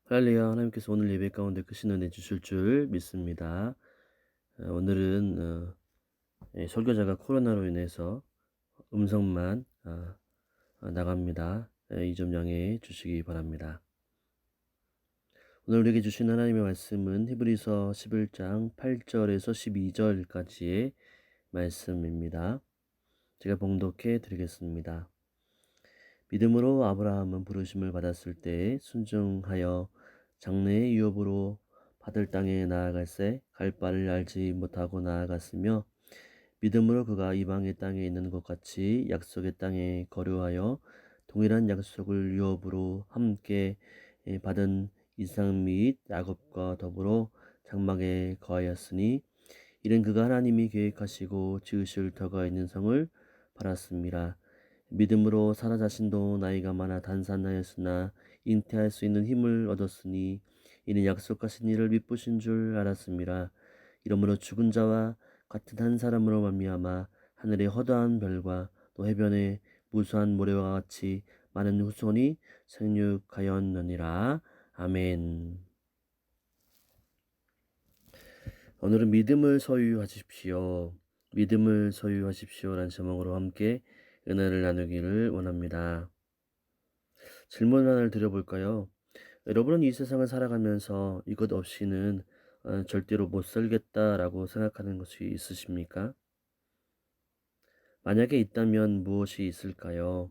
할렐루야, 하나님께서 오늘 예배 가운데 크신 은혜 주실 줄 믿습니다. 오늘은 설교자가 코로나로 인해서 음성만 나갑니다. 이 점 양해해 주시기 바랍니다. 오늘 우리에게 주신 하나님의 말씀은 히브리서 11장 8절에서 12절까지의 말씀입니다. 제가 봉독해 드리겠습니다. 믿음으로 아브라함은 부르심을 받았을 때 순종하여 장래의 유업으로 받을 땅에 나아갈새 갈 바를 알지 못하고 나아갔으며 믿음으로 그가 이방의 땅에 있는 것 같이 약속의 땅에 거류하여 동일한 약속을 유업으로 함께 받은 이삭 및 야곱과 더불어 장막에 거하였으니 이는 그가 하나님이 계획하시고 지으실 터가 있는 성을 바랐습니다. 믿음으로 사라 자신도 나이가 많아 단산하였으나 잉태할 수 있는 힘을 얻었으니 이는 약속하신 이를 미쁘신 줄 알았습니다. 이러므로 죽은 자와 같은 한 사람으로 말미암아 하늘의 허다한 별과 또 해변의 무수한 모래와 같이 많은 후손이 생육하였느니라. 아멘. 오늘은 믿음을 소유하십시오. 믿음을 소유하십시오라는 제목으로 함께 은혜를 나누기를 원합니다. 질문 하나를 드려볼까요? 여러분은 이 세상을 살아가면서 이것 없이는 절대로 못 살겠다라고 생각하는 것이 있으십니까? 만약에 있다면 무엇이 있을까요?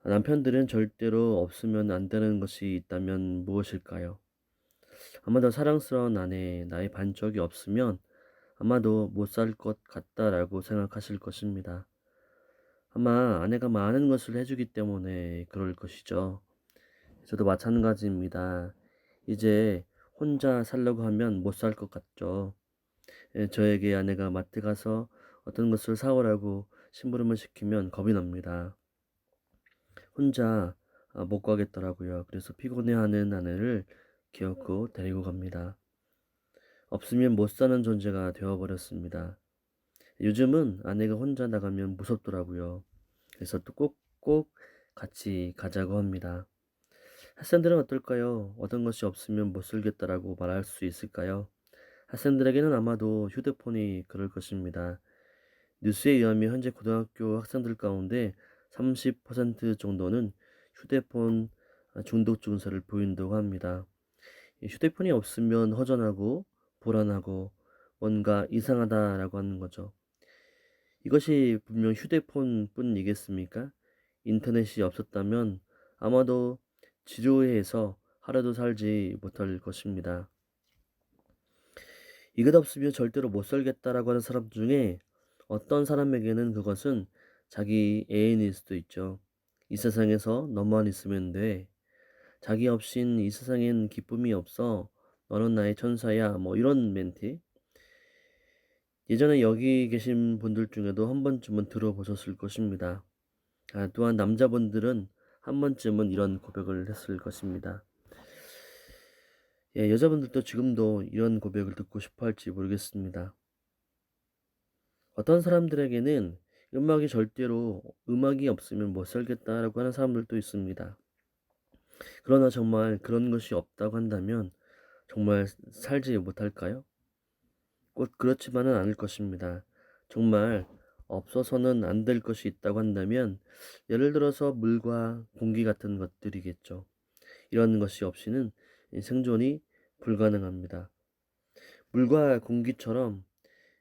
남편들은 절대로 없으면 안 되는 것이 있다면 무엇일까요? 아마도 사랑스러운 아내, 나의 반쪽이 없으면 아마도 못 살 것 같다라고 생각하실 것입니다. 아마 아내가 많은 것을 해주기 때문에 그럴 것이죠. 저도 마찬가지입니다. 이제 혼자 살려고 하면 못 살 것 같죠. 저에게 아내가 마트 가서 어떤 것을 사오라고 심부름을 시키면 겁이 납니다. 혼자 못 가겠더라고요. 그래서 피곤해하는 아내를 기어코 데리고 갑니다. 없으면 못 사는 존재가 되어버렸습니다. 요즘은 아내가 혼자 나가면 무섭더라고요. 그래서 또 꼭꼭 같이 가자고 합니다. 학생들은 어떨까요? 어떤 것이 없으면 못 살겠다라고 말할 수 있을까요? 학생들에게는 아마도 휴대폰이 그럴 것입니다. 뉴스에 의하면 현재 고등학교 학생들 가운데 30% 정도는 휴대폰 중독 증세를 보인다고 합니다. 이 휴대폰이 없으면 허전하고 불안하고 뭔가 이상하다라고 하는 거죠. 이것이 분명 휴대폰뿐이겠습니까? 인터넷이 없었다면 아마도 지루해해서 하루도 살지 못할 것입니다. 이것 없으면 절대로 못 살겠다라고 하는 사람 중에 어떤 사람에게는 그것은 자기 애인일 수도 있죠. 이 세상에서 너만 있으면 돼. 자기 없인 이 세상엔 기쁨이 없어. 너는 나의 천사야. 뭐 이런 멘트. 예전에 여기 계신 분들 중에도 한 번쯤은 들어보셨을 것입니다. 또한 남자분들은 한 번쯤은 이런 고백을 했을 것입니다. 여자분들도 지금도 이런 고백을 듣고 싶어 할지 모르겠습니다. 어떤 사람들에게는 음악이 없으면 못 살겠다라고 하는 사람들도 있습니다. 그러나 정말 그런 것이 없다고 한다면 정말 살지 못할까요? 꼭 그렇지만은 않을 것입니다. 정말 없어서는 안 될 것이 있다고 한다면 예를 들어서 물과 공기 같은 것들이겠죠. 이런 것이 없이는 생존이 불가능합니다. 물과 공기처럼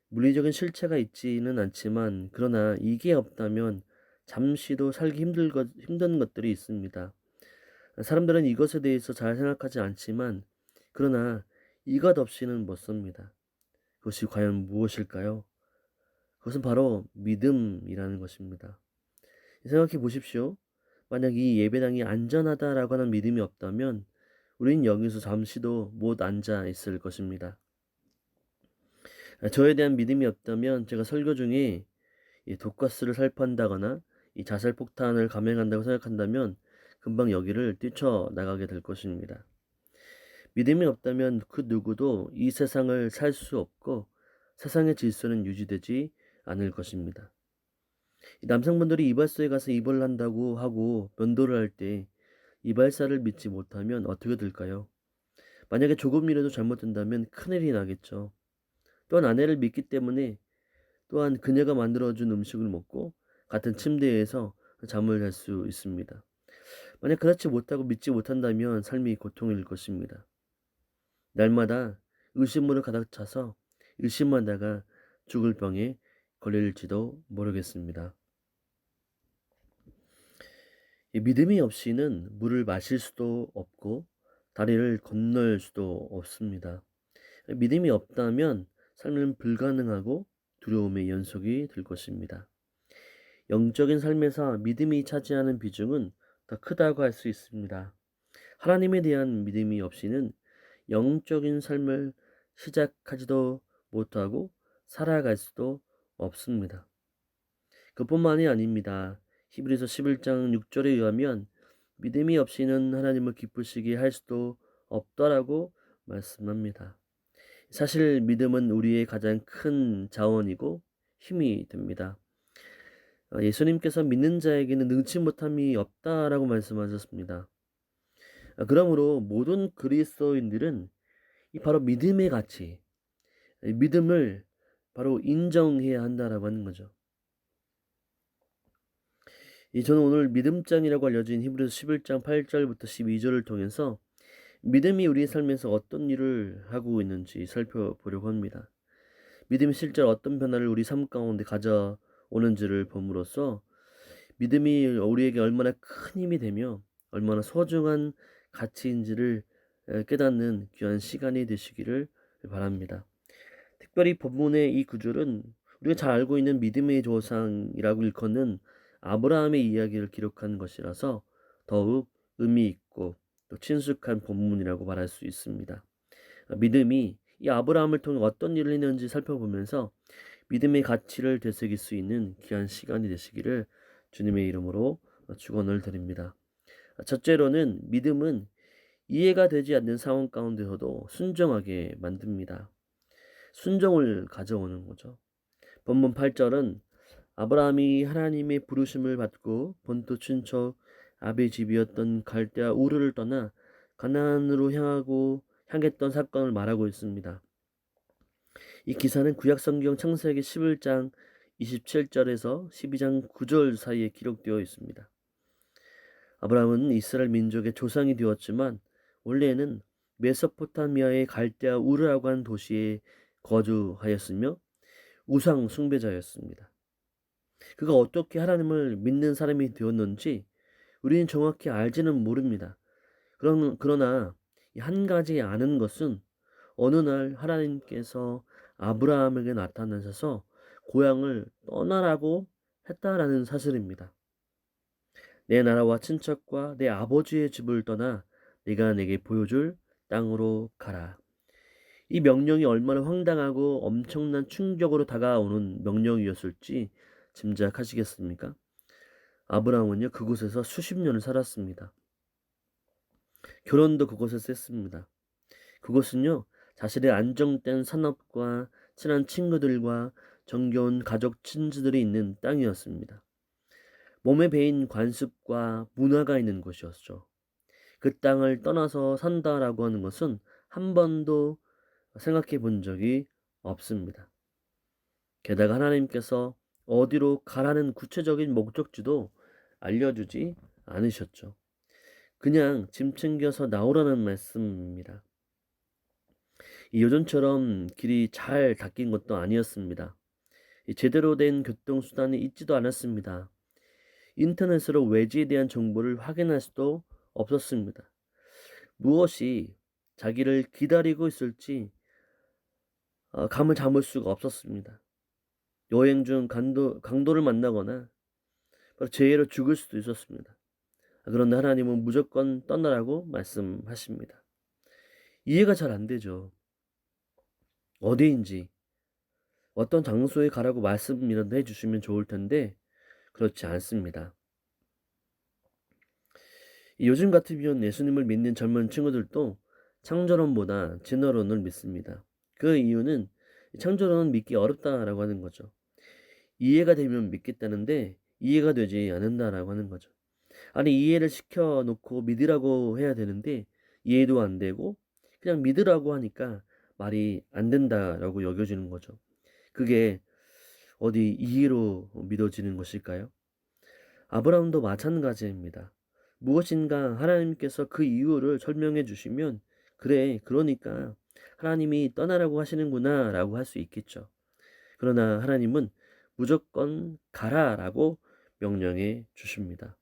물리적인 실체가 있지는 않지만 그러나 이게 없다면 잠시도 살기 힘든 것들이 있습니다. 사람들은 이것에 대해서 잘 생각하지 않지만 그러나 이것 없이는 못 삽니다. 그것이 과연 무엇일까요? 그것은 바로 믿음이라는 것입니다. 생각해 보십시오. 만약 이 예배당이 안전하다라고 하는 믿음이 없다면 우린 여기서 잠시도 못 앉아 있을 것입니다. 저에 대한 믿음이 없다면 제가 설교 중에 이 독가스를 살포한다거나 이 자살폭탄을 감행한다고 생각한다면 금방 여기를 뛰쳐나가게 될 것입니다. 믿음이 없다면 그 누구도 이 세상을 살 수 없고 세상의 질서는 유지되지 않을 것입니다. 이 남성분들이 이발소에 가서 이발을 한다고 하고 면도를 할 때 이발사를 믿지 못하면 어떻게 될까요? 만약에 조금이라도 잘못된다면 큰일이 나겠죠. 또한 아내를 믿기 때문에 또한 그녀가 만들어준 음식을 먹고 같은 침대에서 잠을 잘 수 있습니다. 만약 그렇지 못하고 믿지 못한다면 삶이 고통일 것입니다. 날마다 의심으로 가득 차서 의심하다가 죽을 병에 걸릴지도 모르겠습니다. 이 믿음이 없이는 물을 마실 수도 없고 다리를 건널 수도 없습니다. 믿음이 없다면 삶은 불가능하고 두려움의 연속이 될 것입니다. 영적인 삶에서 믿음이 차지하는 비중은 더 크다고 할 수 있습니다. 하나님에 대한 믿음이 없이는 영적인 삶을 시작하지도 못하고 살아갈 수도 없습니다. 그뿐만이 아닙니다. 히브리서 11장 6절에 의하면 믿음이 없이는 하나님을 기쁘시게 할 수도 없다라고 말씀합니다. 사실 믿음은 우리의 가장 큰 자원이고 힘이 됩니다. 예수님께서 믿는 자에게는 능치 못함이 없다라고 말씀하셨습니다. 그러므로 모든 그리스도인들은 이 바로 믿음의 가치, 믿음을 바로 인정해야 한다라고 하는 거죠. 저는 오늘 믿음장이라고 알려진 히브리서 11장 8절부터 12절을 통해서 믿음이 우리의 삶에서 어떤 일을 하고 있는지 살펴보려고 합니다. 믿음이 실제로 어떤 변화를 우리 삶 가운데 가져오는지를 봄으로써 믿음이 우리에게 얼마나 큰 힘이 되며 얼마나 소중한 가치인지를 깨닫는 귀한 시간이 되시기를 바랍니다. 특별히 본문의 이 구절은 우리가 잘 알고 있는 믿음의 조상이라고 일컫는 아브라함의 이야기를 기록한 것이라서 더욱 의미 있고 또 친숙한 본문이라고 말할 수 있습니다. 믿음이 이 아브라함을 통해 어떤 일을 했는지 살펴보면서 믿음의 가치를 되새길 수 있는 귀한 시간이 되시기를 주님의 이름으로 축원을 드립니다. 첫째로는 믿음은 이해가 되지 않는 상황 가운데서도 순종하게 만듭니다. 순종을 가져오는 거죠. 본문 8절은 아브라함이 하나님의 부르심을 받고 본토 친척 아비 집이었던 갈대아 우르를 떠나 가나안으로 향했던 사건을 말하고 있습니다. 이 기사는 구약성경 창세기 11장 27절에서 12장 9절 사이에 기록되어 있습니다. 아브라함은 이스라엘 민족의 조상이 되었지만 원래는 메소포타미아의 갈대아 우르라고 하는 도시에 거주하였으며 우상 숭배자였습니다. 그가 어떻게 하나님을 믿는 사람이 되었는지 우리는 정확히 알지는 모릅니다. 그러나 한 가지 아는 것은 어느 날 하나님께서 아브라함에게 나타나셔서 고향을 떠나라고 했다라는 사실입니다. 내 나라와 친척과 내 아버지의 집을 떠나 내가 내게 보여줄 땅으로 가라. 이 명령이 얼마나 황당하고 엄청난 충격으로 다가오는 명령이었을지 짐작하시겠습니까? 아브라함은요, 그곳에서 수십 년을 살았습니다. 결혼도 그곳에서 했습니다. 그곳은요, 자신의 안정된 산업과 친한 친구들과 정겨운 가족 친지들이 있는 땅이었습니다. 몸에 배인 관습과 문화가 있는 곳이었죠. 그 땅을 떠나서 산다라고 하는 것은 한 번도 생각해 본 적이 없습니다. 게다가 하나님께서 어디로 가라는 구체적인 목적지도 알려주지 않으셨죠. 그냥 짐 챙겨서 나오라는 말씀입니다. 요즘처럼 길이 잘 닦인 것도 아니었습니다. 제대로 된 교통수단이 있지도 않았습니다. 인터넷으로 외지에 대한 정보를 확인할 수도 없었습니다. 무엇이 자기를 기다리고 있을지 감을 잡을 수가 없었습니다. 여행 중 강도를 만나거나 재해로 죽을 수도 있었습니다. 그런데 하나님은 무조건 떠나라고 말씀하십니다. 이해가 잘 안 되죠. 어디인지 어떤 장소에 가라고 말씀이라도 해주시면 좋을 텐데 그렇지 않습니다. 요즘 같으면 예수님을 믿는 젊은 친구들도 창조론보다 진화론을 믿습니다. 그 이유는 창조론은 믿기 어렵다라고 하는 거죠. 이해가 되면 믿겠다는데 이해가 되지 않는다라고 하는 거죠. 아니 이해를 시켜 놓고 믿으라고 해야 되는데 이해도 안 되고 그냥 믿으라고 하니까 말이 안 된다라고 여겨지는 거죠. 그게 어디 이해로 믿어지는 것일까요? 아브라함도 마찬가지입니다. 무엇인가 하나님께서 그 이유를 설명해 주시면 그래 그러니까 하나님이 떠나라고 하시는구나라고 할 수 있겠죠. 그러나 하나님은 무조건 가라라고 명령해 주십니다.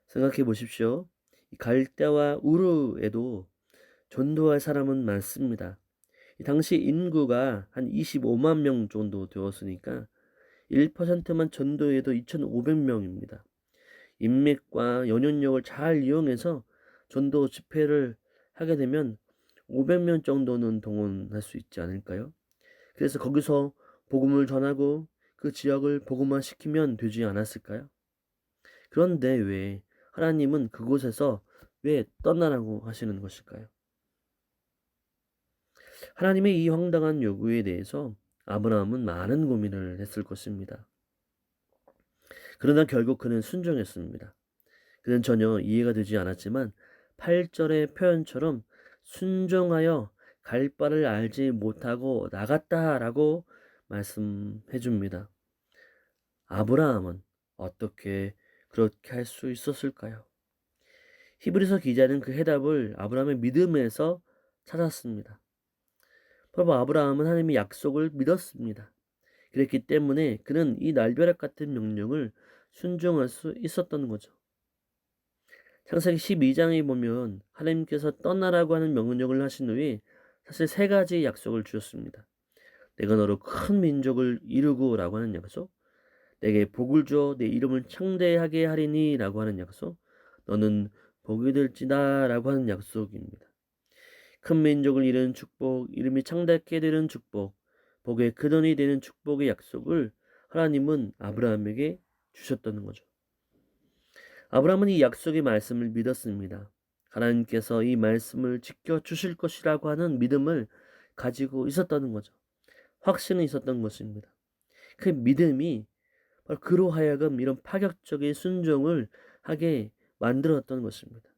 생각해 보십시오. 이 갈대와 우르에도 전도할 사람은 많습니다. 이 당시 인구가 한 25만 명 정도 되었으니까 1%만 전도해도 2,500명입니다. 인맥과 연연력을 잘 이용해서 전도 집회를 하게 되면 500명 정도는 동원할 수 있지 않을까요? 그래서 거기서 복음을 전하고 그 지역을 복음화시키면 되지 않았을까요? 그런데 왜 하나님은 그곳에서 왜 떠나라고 하시는 것일까요? 하나님의 이 황당한 요구에 대해서 아브라함은 많은 고민을 했을 것입니다. 그러나 결국 그는 순종했습니다. 그는 전혀 이해가 되지 않았지만 8절의 표현처럼 순종하여 갈 바를 알지 못하고 나갔다라고 말씀해 줍니다. 아브라함은 어떻게 그렇게 할 수 있었을까요? 히브리서 기자는 그 해답을 아브라함의 믿음에서 찾았습니다. 바로 아브라함은 하나님의 약속을 믿었습니다. 그랬기 때문에 그는 이 날벼락 같은 명령을 순종할 수 있었던 거죠. 창세기 12장에 보면 하나님께서 떠나라고 하는 명령을 하신 후에 사실 세 가지 약속을 주셨습니다. 내가 너로 큰 민족을 이루고라고 하는 약속, 내게 복을 주어 내 이름을 창대하게 하리니 라고 하는 약속, 너는 복이 될지다 라고 하는 약속입니다. 큰 민족을 이루는 축복, 이름이 창대하게 되는 축복, 복의 근원이 되는 축복의 약속을 하나님은 아브라함에게 주셨다는 거죠. 아브라함은 이 약속의 말씀을 믿었습니다. 하나님께서 이 말씀을 지켜주실 것이라고 하는 믿음을 가지고 있었다는 거죠. 확신이 있었던 것입니다. 그 믿음이 바로 그로 하여금 이런 파격적인 순종을 하게 만들었던 것입니다.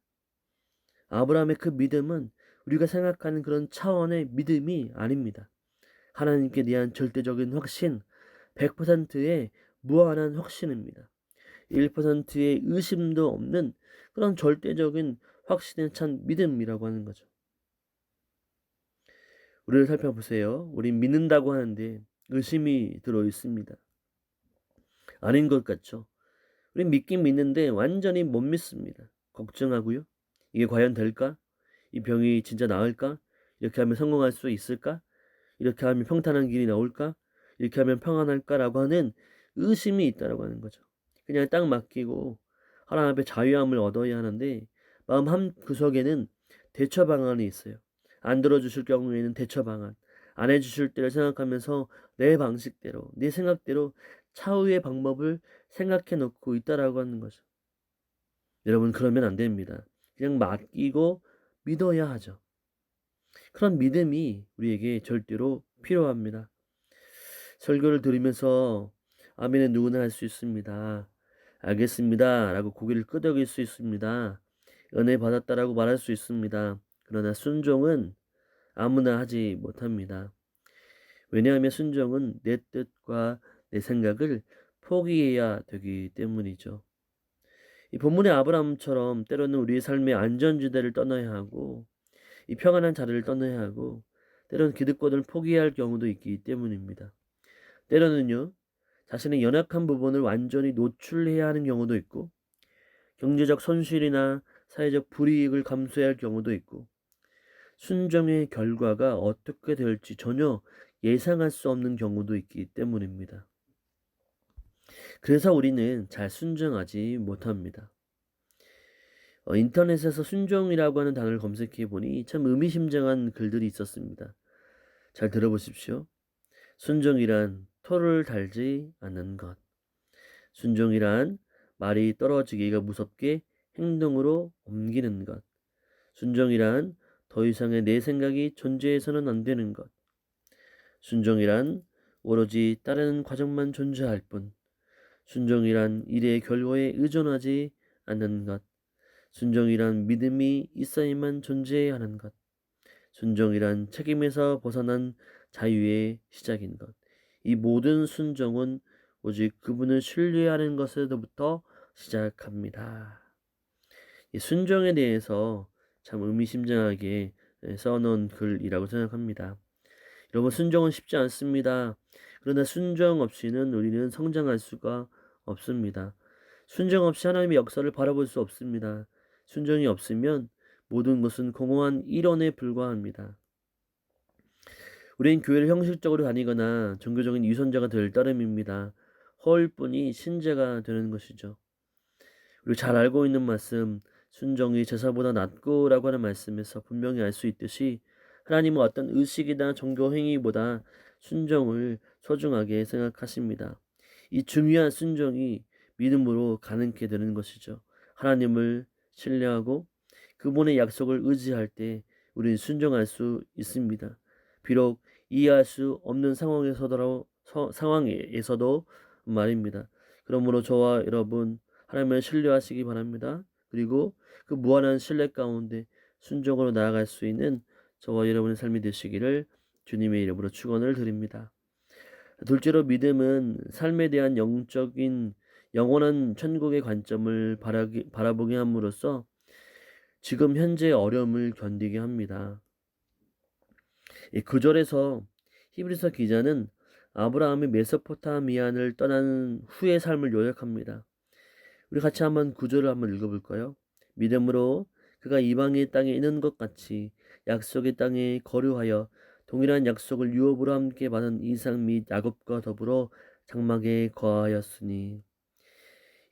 아브라함의 그 믿음은 우리가 생각하는 그런 차원의 믿음이 아닙니다. 하나님께 대한 절대적인 확신, 100%의 무한한 확신입니다. 1%의 의심도 없는 그런 절대적인 확신에 찬 믿음이라고 하는 거죠. 우리를 살펴보세요. 우린 믿는다고 하는데 의심이 들어 있습니다. 아닌 것 같죠? 우린 믿긴 믿는데 완전히 못 믿습니다. 걱정하고요. 이게 과연 될까? 이 병이 진짜 나을까? 이렇게 하면 성공할 수 있을까? 이렇게 하면 평탄한 길이 나올까? 이렇게 하면 평안할까라고 하는 의심이 있다라고 하는 거죠. 그냥 딱 맡기고 하나님 앞에 자유함을 얻어야 하는데 마음 한 구석에는 대처 방안이 있어요. 안 들어주실 경우에는 대처 방안, 안 해주실 때를 생각하면서 내 방식대로, 내 생각대로 차후의 방법을 생각해 놓고 있다라고 하는 거죠. 여러분 그러면 안 됩니다. 그냥 맡기고 믿어야 하죠. 그런 믿음이 우리에게 절대로 필요합니다. 설교를 들으면서 아멘은 누구나 할 수 있습니다. 알겠습니다. 라고 고개를 끄덕일 수 있습니다. 은혜 받았다라고 말할 수 있습니다. 그러나 순종은 아무나 하지 못합니다. 왜냐하면 순종은 내 뜻과 내 생각을 포기해야 되기 때문이죠. 이 본문의 아브라함처럼 때로는 우리의 삶의 안전지대를 떠나야 하고 이 평안한 자리를 떠나야 하고 때로는 기득권을 포기해야 할 경우도 있기 때문입니다. 때로는요, 자신의 연약한 부분을 완전히 노출해야 하는 경우도 있고, 경제적 손실이나 사회적 불이익을 감수해야 할 경우도 있고, 순종의 결과가 어떻게 될지 전혀 예상할 수 없는 경우도 있기 때문입니다. 그래서 우리는 잘 순종하지 못합니다. 인터넷에서 순종이라고 하는 단어를 검색해 보니 참 의미심장한 글들이 있었습니다. 잘 들어보십시오. 순종이란 토를 달지 않는 것. 순종이란 말이 떨어지기가 무섭게 행동으로 옮기는 것. 순종이란 더 이상의 내 생각이 존재해서는 안 되는 것. 순종이란 오로지 따르는 과정만 존재할 뿐. 순종이란 일의 결과에 의존하지 않는 것, 순종이란 믿음이 있어야만 존재해야 하는 것, 순종이란 책임에서 벗어난 자유의 시작인 것. 이 모든 순종은 오직 그분을 신뢰하는 것에서부터 시작합니다. 이 순종에 대해서 참 의미심장하게 써놓은 글이라고 생각합니다. 여러분, 순종은 쉽지 않습니다. 그러나 순종 없이는 우리는 성장할 수가 없습니다. 순종 없이 하나님의 역사를 바라볼 수 없습니다. 순종이 없으면 모든 것은 공허한 이론에 불과합니다. 우리는 교회를 형식적으로 다니거나 종교적인 유선자가 될 따름입니다. 허울 뿐이 신자가 되는 것이죠. 우리 잘 알고 있는 말씀, 순종이 제사보다 낫고라고 하는 말씀에서 분명히 알 수 있듯이 하나님은 어떤 의식이나 종교 행위보다 순종을 소중하게 생각하십니다. 이 중요한 순종이 믿음으로 가능케 되는 것이죠. 하나님을 신뢰하고 그분의 약속을 의지할 때 우리는 순종할 수 있습니다. 비록 이해할 수 없는 상황에서도 말입니다. 그러므로 저와 여러분 하나님을 신뢰하시기 바랍니다. 그리고 그 무한한 신뢰 가운데 순종으로 나아갈 수 있는 저와 여러분의 삶이 되시기를 주님의 이름으로 축원을 드립니다. 둘째로 믿음은 삶에 대한 영적인 영원한 천국의 관점을 바라보게 함으로써 지금 현재의 어려움을 견디게 합니다. 이 구절에서 히브리서 기자는 아브라함이 메소포타미아를 떠난 후의 삶을 요약합니다. 우리 같이 한번 구절을 한번 읽어볼까요? 믿음으로 그가 이방의 땅에 있는 것 같이 약속의 땅에 거류하여 동일한 약속을 유업으로 함께 받은 이삭 및 야곱과 더불어 장막에 거하였으니.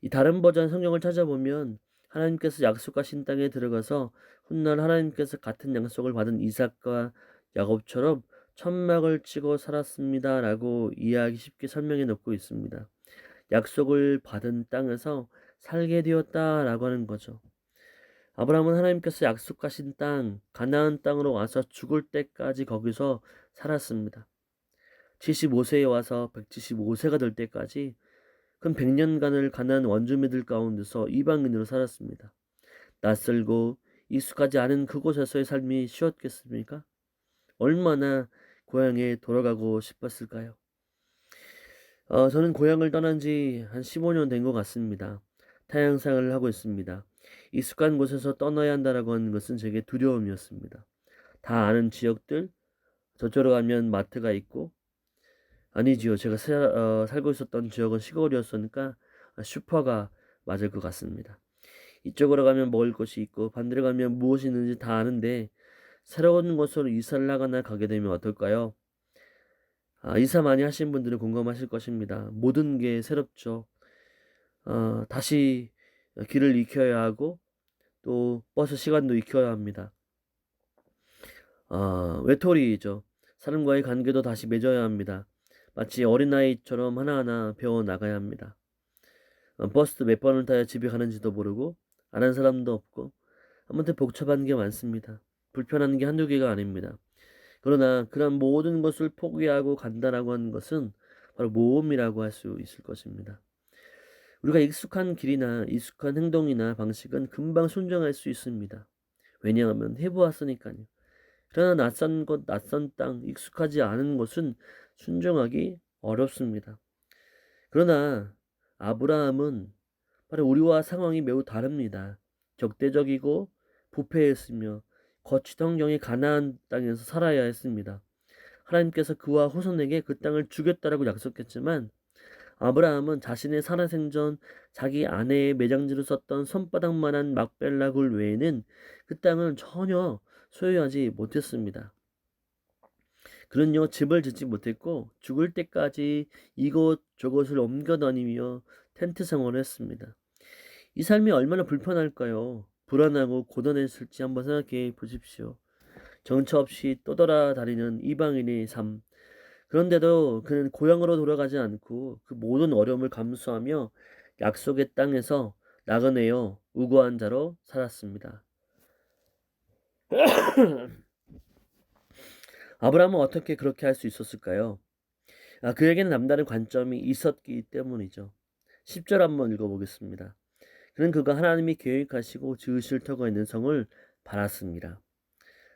이 다른 버전 성경을 찾아보면 하나님께서 약속하신 땅에 들어가서 훗날 하나님께서 같은 약속을 받은 이삭과 야곱처럼 천막을 치고 살았습니다 라고 이해하기 쉽게 설명해 놓고 있습니다. 약속을 받은 땅에서 살게 되었다라고 하는 거죠. 아브라함은 하나님께서 약속하신 땅, 가나안 땅으로 와서 죽을 때까지 거기서 살았습니다. 75세에 와서 175세가 될 때까지 근 100년간을 가나안 원주민들 가운데서 이방인으로 살았습니다. 낯설고 익숙하지 않은 그곳에서의 삶이 쉬웠겠습니까? 얼마나 고향에 돌아가고 싶었을까요? 저는 고향을 떠난 지 한 15년 된 것 같습니다. 타향상을 하고 있습니다. 익숙한 곳에서 떠나야 한다라고 하는 것은 제게 두려움이었습니다. 다 아는 지역들, 저쪽으로 가면 마트가 있고, 아니지요. 제가 살고 있었던 지역은 시골이었으니까 슈퍼가 맞을 것 같습니다. 이쪽으로 가면 먹을 것이 있고, 반대로 가면 무엇이 있는지 다 아는데, 새로운 곳으로 이사를 하거나 가게 되면 어떨까요? 이사 많이 하신 분들은 공감하실 것입니다. 모든 게 새롭죠. 다시 길을 익혀야 하고 또 버스 시간도 익혀야 합니다. 외톨이죠. 사람과의 관계도 다시 맺어야 합니다. 마치 어린아이처럼 하나하나 배워 나가야 합니다. 버스 몇 번을 타야 집에 가는지도 모르고 아는 사람도 없고 아무튼 복잡한 게 많습니다. 불편한 게 한두 개가 아닙니다. 그러나 그런 모든 것을 포기하고 간다라고 하는 것은 바로 모험이라고 할 수 있을 것입니다. 우리가 익숙한 길이나 익숙한 행동이나 방식은 금방 순종할 수 있습니다. 왜냐하면 해보았으니까요. 그러나 낯선 곳, 낯선 땅, 익숙하지 않은 곳은 순종하기 어렵습니다. 그러나 아브라함은 바로 우리와 상황이 매우 다릅니다. 적대적이고 부패했으며 거치던 경의 가나안 땅에서 살아야 했습니다. 하나님께서 그와 후손에게 그 땅을 주겠다라고 약속했지만 아브라함은 자신의 살아생전 자기 아내의 매장지로 썼던 손바닥만한 막벨라 굴 외에는 그 땅을 전혀 소유하지 못했습니다. 그는요 집을 짓지 못했고 죽을 때까지 이곳 저곳을 옮겨 다니며 텐트 생활을 했습니다. 이 삶이 얼마나 불편할까요? 불안하고 고단했을지 한번 생각해 보십시오. 정처 없이 떠돌아다니는 이방인의 삶. 그런데도 그는 고향으로 돌아가지 않고 그 모든 어려움을 감수하며 약속의 땅에서 나그네여 우고한 자로 살았습니다. 아브라함은 어떻게 그렇게 할 수 있었을까요? 그에게는 남다른 관점이 있었기 때문이죠. 10절 한번 읽어보겠습니다. 그는 그가 하나님이 계획하시고 지으실 터가 있는 성을 바랐습니다.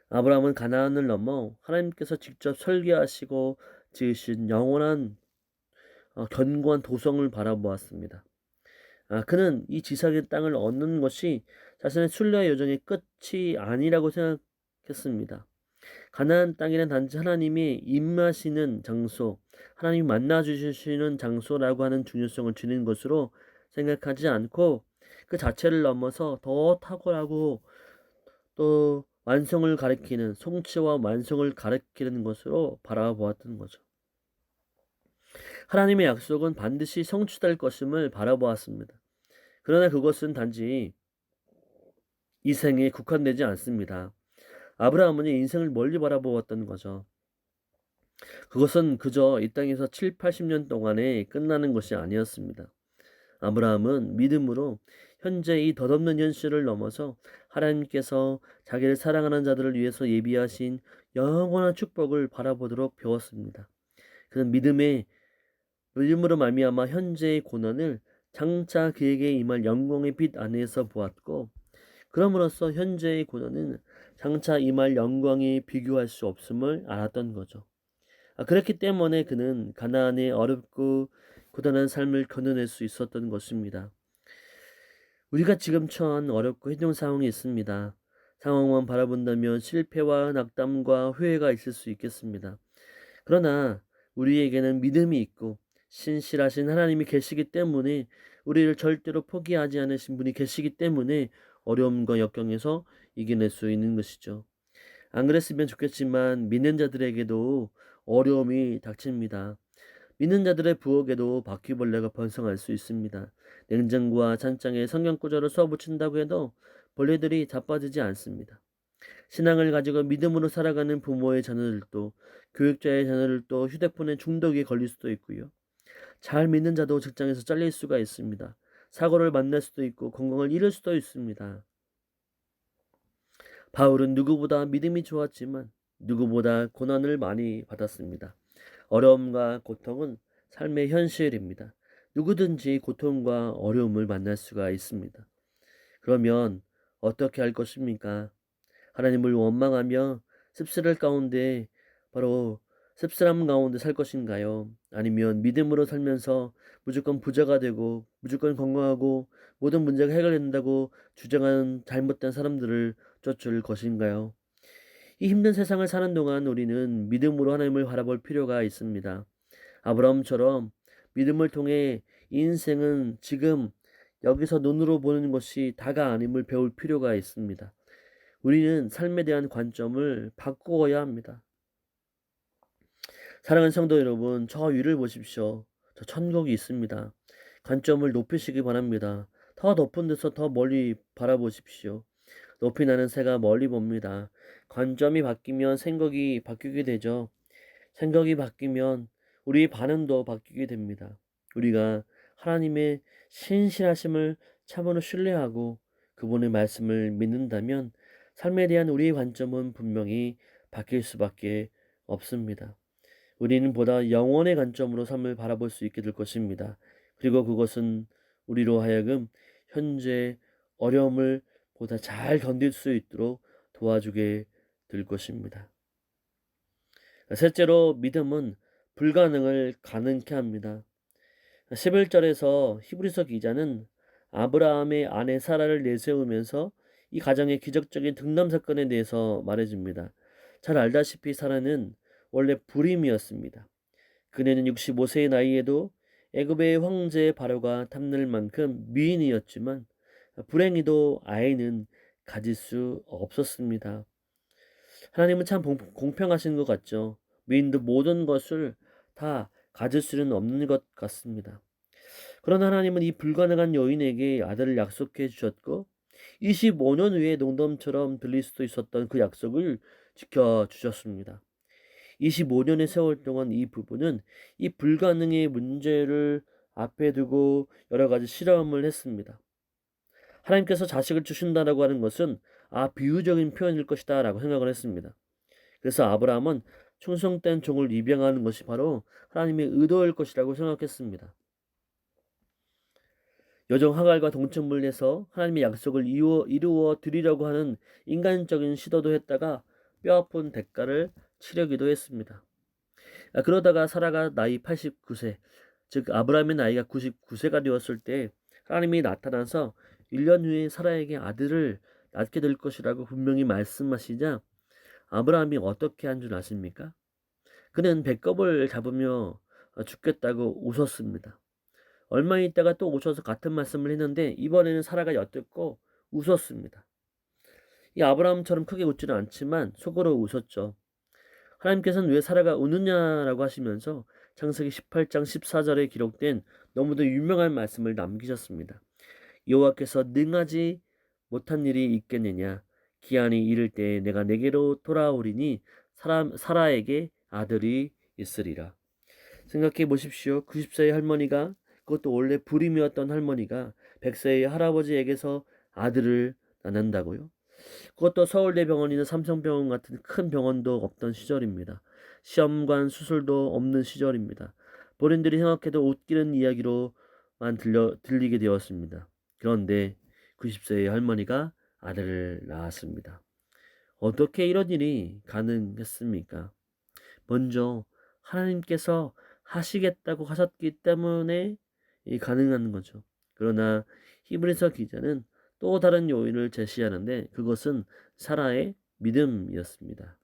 아브라함은 가나안을 넘어 하나님께서 직접 설계하시고 지으신 영원한 견고한 도성을 바라보았습니다. 그는 이 지상의 땅을 얻는 것이 자신의 순례 여정의 끝이 아니라고 생각했습니다. 가나안 땅이란 단지 하나님이 임하시는 장소, 하나님이 만나 주시는 장소라고 하는 중요성을 지닌 것으로 생각하지 않고 그 자체를 넘어서 더 탁월하고 또 완성을 가리키는 성취와 완성을 가리키는 것으로 바라보았던 거죠. 하나님의 약속은 반드시 성취될 것임을 바라보았습니다. 그러나 그것은 단지 이 생에 국한되지 않습니다. 아브라함은 인생을 멀리 바라보았던 거죠. 그것은 그저 이 땅에서 7, 80년 동안에 끝나는 것이 아니었습니다. 아브라함은 믿음으로 현재 이 덧없는 현실을 넘어서 하나님께서 자기를 사랑하는 자들을 위해서 예비하신 영원한 축복을 바라보도록 배웠습니다. 그는 믿음으로 말미암아 현재의 고난을 장차 그에게 임할 영광의 빛 안에서 보았고, 그럼으로써 현재의 고난은 장차 임할 영광에 비교할 수 없음을 알았던 거죠. 그렇기 때문에 그는 가나안의 어렵고 고단한 삶을 견뎌낼 수 있었던 것입니다. 우리가 지금 처한 어렵고 힘든 상황이 있습니다. 상황만 바라본다면 실패와 낙담과 후회가 있을 수 있겠습니다. 그러나 우리에게는 믿음이 있고 신실하신 하나님이 계시기 때문에, 우리를 절대로 포기하지 않으신 분이 계시기 때문에 어려움과 역경에서 이겨낼 수 있는 것이죠. 안 그랬으면 좋겠지만 믿는 자들에게도 어려움이 닥칩니다. 믿는 자들의 부엌에도 바퀴벌레가 번성할 수 있습니다. 냉장고와 찬장에 성경 구절을 써붙인다고 해도 벌레들이 자빠지지 않습니다. 신앙을 가지고 믿음으로 살아가는 부모의 자녀들도, 교육자의 자녀들도 휴대폰에 중독에 걸릴 수도 있고요. 잘 믿는 자도 직장에서 잘릴 수가 있습니다. 사고를 만날 수도 있고 건강을 잃을 수도 있습니다. 바울은 누구보다 믿음이 좋았지만 누구보다 고난을 많이 받았습니다. 어려움과 고통은 삶의 현실입니다. 누구든지 고통과 어려움을 만날 수가 있습니다. 그러면 어떻게 할 것입니까? 하나님을 원망하며 씁쓸할 가운데, 바로 씁쓸함 가운데 살 것인가요? 아니면 믿음으로 살면서 무조건 부자가 되고 무조건 건강하고 모든 문제가 해결된다고 주장하는 잘못된 사람들을 쫓을 것인가요? 이 힘든 세상을 사는 동안 우리는 믿음으로 하나님을 바라볼 필요가 있습니다. 아브라함처럼 믿음을 통해 인생은 지금 여기서 눈으로 보는 것이 다가 아님을 배울 필요가 있습니다. 우리는 삶에 대한 관점을 바꾸어야 합니다. 사랑하는 성도 여러분, 저 위를 보십시오. 저 천국이 있습니다. 관점을 높이시기 바랍니다. 더 높은 데서 더 멀리 바라보십시오. 높이 나는 새가 멀리 봅니다. 관점이 바뀌면 생각이 바뀌게 되죠. 생각이 바뀌면 우리의 반응도 바뀌게 됩니다. 우리가 하나님의 신실하심을 참으로 신뢰하고 그분의 말씀을 믿는다면 삶에 대한 우리의 관점은 분명히 바뀔 수밖에 없습니다. 우리는 보다 영원의 관점으로 삶을 바라볼 수 있게 될 것입니다. 그리고 그것은 우리로 하여금 현재 어려움을 보다 잘 견딜 수 있도록 도와주게 될 것입니다. 셋째로, 믿음은 불가능을 가능케 합니다. 11절에서 히브리서 기자는 아브라함의 아내 사라를 내세우면서 이 가정의 기적적인 등남 사건에 대해서 말해줍니다. 잘 알다시피 사라는 원래 불임이었습니다. 그녀는 65세의 나이에도 애굽의 황제 바로가 탐낼 만큼 미인이었지만 불행히도 아이는 가질 수 없었습니다. 하나님은 참 공평하신 것 같죠. 미인도 모든 것을 다 가질 수는 없는 것 같습니다. 그러나 하나님은 이 불가능한 여인에게 아들을 약속해 주셨고 25년 후에 농담처럼 들릴 수도 있었던 그 약속을 지켜주셨습니다. 25년의 세월 동안 이 부부는 이 불가능의 문제를 앞에 두고 여러 가지 실험을 했습니다. 하나님께서 자식을 주신다라고 하는 것은 비유적인 표현일 것이다 라고 생각을 했습니다. 그래서 아브라함은 충성된 종을 입양하는 것이 바로 하나님의 의도일 것이라고 생각했습니다. 여종 하갈과 동침을 해서 하나님의 약속을 이루어 드리려고 하는 인간적인 시도도 했다가 뼈아픈 대가를 치르기도 했습니다. 그러다가 사라가 나이 89세, 즉 아브라함의 나이가 99세가 되었을 때 하나님이 나타나서 1년 후에 사라에게 아들을 낳게 될 것이라고 분명히 말씀하시자 아브라함이 어떻게 한 줄 아십니까? 그는 배꼽을 잡으며 죽겠다고 웃었습니다. 얼마 있다가 또 오셔서 같은 말씀을 했는데 이번에는 사라가 엿듣고 웃었습니다. 이 아브라함처럼 크게 웃지는 않지만 속으로 웃었죠. 하나님께서는 왜 사라가 우느냐라고 하시면서 창세기 18장 14절에 기록된 너무도 유명한 말씀을 남기셨습니다. 여호와께서 능하지 못한 일이 있겠느냐? 기한이 이를 때에 내가 내게로 돌아오리니 사라에게 아들이 있으리라. 생각해 보십시오. 90세의 할머니가, 그것도 원래 불임이었던 할머니가 100세의 할아버지에게서 아들을 낳는다고요? 그것도 서울대병원이나 삼성병원 같은 큰 병원도 없던 시절입니다. 시험관 수술도 없는 시절입니다. 본인들이 생각해도 웃기는 이야기로만 들리게 되었습니다. 그런데 90세의 할머니가 아들을 낳았습니다. 어떻게 이런 일이 가능했습니까? 먼저 하나님께서 하시겠다고 하셨기 때문에 가능한 거죠. 그러나 히브리서 기자는 또 다른 요인을 제시하는데 그것은 사라의 믿음이었습니다.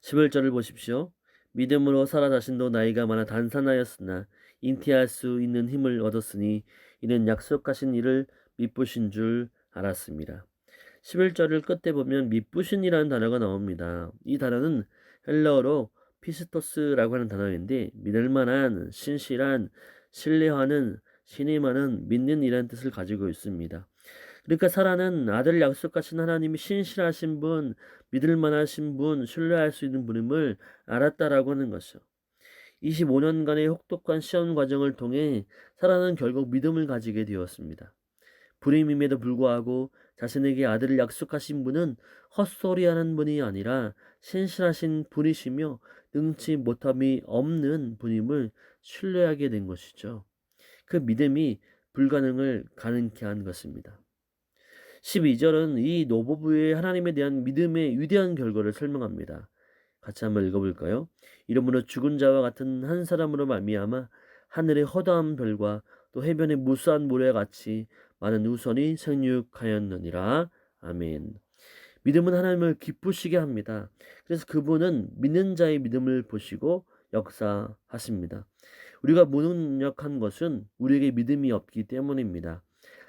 11절을 보십시오. 믿음으로 사라 자신도 나이가 많아 단산하였으나 잉태할 수 있는 힘을 얻었으니 이는 약속하신 일을 믿으신 줄 알았습니다. 11절을 끝에 보면 믿으신이라는 단어가 나옵니다. 이 단어는 헬라어로 피스토스라고 하는 단어인데 믿을 만한, 신실한, 신뢰하는, 신임하는, 믿는 이라는 뜻을 가지고 있습니다. 그러니까 사라는 아들 약속하신 하나님이 신실하신 분, 믿을 만하신 분, 신뢰할 수 있는 분임을 알았다라고 하는 것이죠. 25년간의 혹독한 시험 과정을 통해 사라는 결국 믿음을 가지게 되었습니다. 불임임에도 불구하고 자신에게 아들을 약속하신 분은 헛소리하는 분이 아니라 신실하신 분이시며 능치 못함이 없는 분임을 신뢰하게 된 것이죠. 그 믿음이 불가능을 가능케 한 것입니다. 12절은 이 노부부의 하나님에 대한 믿음의 위대한 결과를 설명합니다. 같이 한번 읽어볼까요? 이러므로 죽은 자와 같은 한 사람으로 말미암아 하늘의 허다한 별과 또 해변의 무수한 모래와 같이 많은 우선이 생육하였느니라. 아멘. 믿음은 하나님을 기쁘시게 합니다. 그래서 그분은 믿는 자의 믿음을 보시고 역사하십니다. 우리가 무능력한 것은 우리에게 믿음이 없기 때문입니다.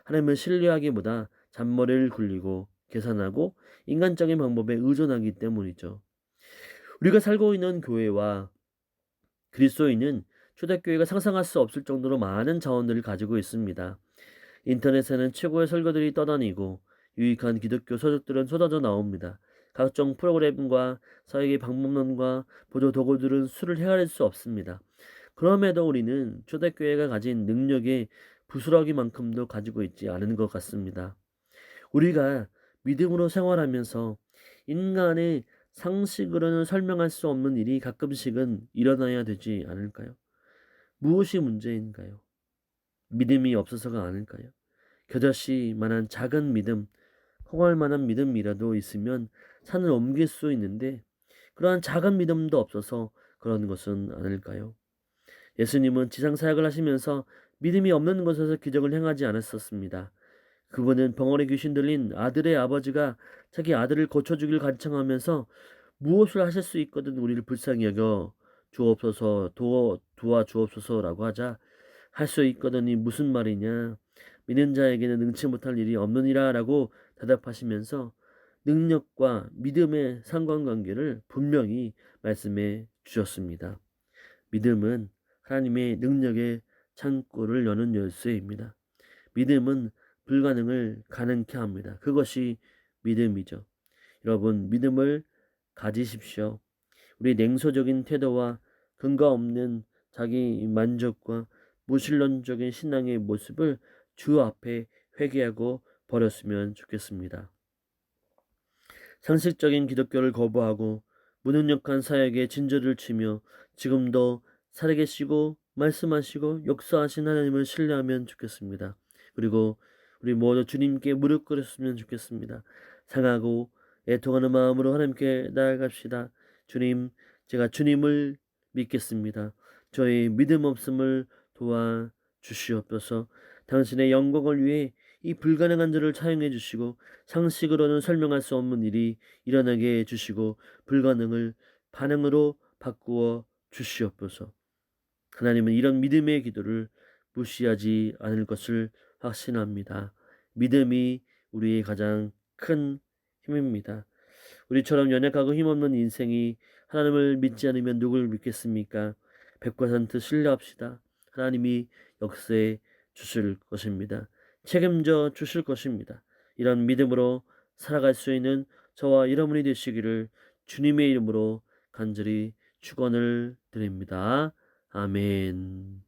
하나님을 신뢰하기보다 잔머리를 굴리고 계산하고 인간적인 방법에 의존하기 때문이죠. 우리가 살고 있는 교회와 그리스도인은 초대교회가 상상할 수 없을 정도로 많은 자원들을 가지고 있습니다. 인터넷에는 최고의 설교들이 떠다니고 유익한 기독교 서적들은 쏟아져 나옵니다. 각종 프로그램과 사회의 방법론과 보조 도구들은 수를 헤아릴 수 없습니다. 그럼에도 우리는 초대교회가 가진 능력의 부스러기만큼도 가지고 있지 않은 것 같습니다. 우리가 믿음으로 생활하면서 인간의 상식으로는 설명할 수 없는 일이 가끔씩은 일어나야 되지 않을까요? 무엇이 문제인가요? 믿음이 없어서가 아닐까요? 겨자씨만한 작은 믿음, 콩알만한 믿음이라도 있으면 산을 옮길 수 있는데 그러한 작은 믿음도 없어서 그런 것은 아닐까요? 예수님은 지상 사역을 하시면서 믿음이 없는 곳에서 기적을 행하지 않았었습니다. 그분은 벙어리 귀신 들린 아들의 아버지가 자기 아들을 고쳐주길 간청하면서 무엇을 하실 수 있거든 우리를 불쌍히 여겨 주옵소서 도와주옵소서라고 하자 할 수 있거든이 무슨 말이냐 믿는 자에게는 능치 못할 일이 없느니라 라고 대답하시면서 능력과 믿음의 상관관계를 분명히 말씀해 주셨습니다. 믿음은 하나님의 능력의 창고를 여는 열쇠입니다. 믿음은 불가능을 가능케 합니다. 그것이 믿음이죠. 여러분, 믿음을 가지십시오. 우리 냉소적인 태도와 근거 없는 자기 만족과 무신론적인 신앙의 모습을 주 앞에 회개하고 버렸으면 좋겠습니다. 상식적인 기독교를 거부하고 무능력한 사역에 진저를 치며 지금도 살아계시고 말씀하시고 역사하신 하나님을 신뢰하면 좋겠습니다. 그리고 우리 모두 주님께 무릎 꿇었으면 좋겠습니다. 상하고 애통하는 마음으로 하나님께 나아갑시다. 주님, 제가 주님을 믿겠습니다. 저의 믿음 없음을 도와 주시옵소서. 당신의 영광을 위해 이 불가능한 자를 차용해 주시고 상식으로는 설명할 수 없는 일이 일어나게 해 주시고 불가능을 반응으로 바꾸어 주시옵소서. 하나님은 이런 믿음의 기도를 무시하지 않을 것을 확신합니다. 믿음이 우리의 가장 큰 힘입니다. 우리처럼 연약하고 힘없는 인생이 하나님을 믿지 않으면 누굴 믿겠습니까? 100% 신뢰합시다. 하나님이 역사해 주실 것입니다. 책임져 주실 것입니다. 이런 믿음으로 살아갈 수 있는 저와 여러분이 되시기를 주님의 이름으로 간절히 축원을 드립니다. 아멘.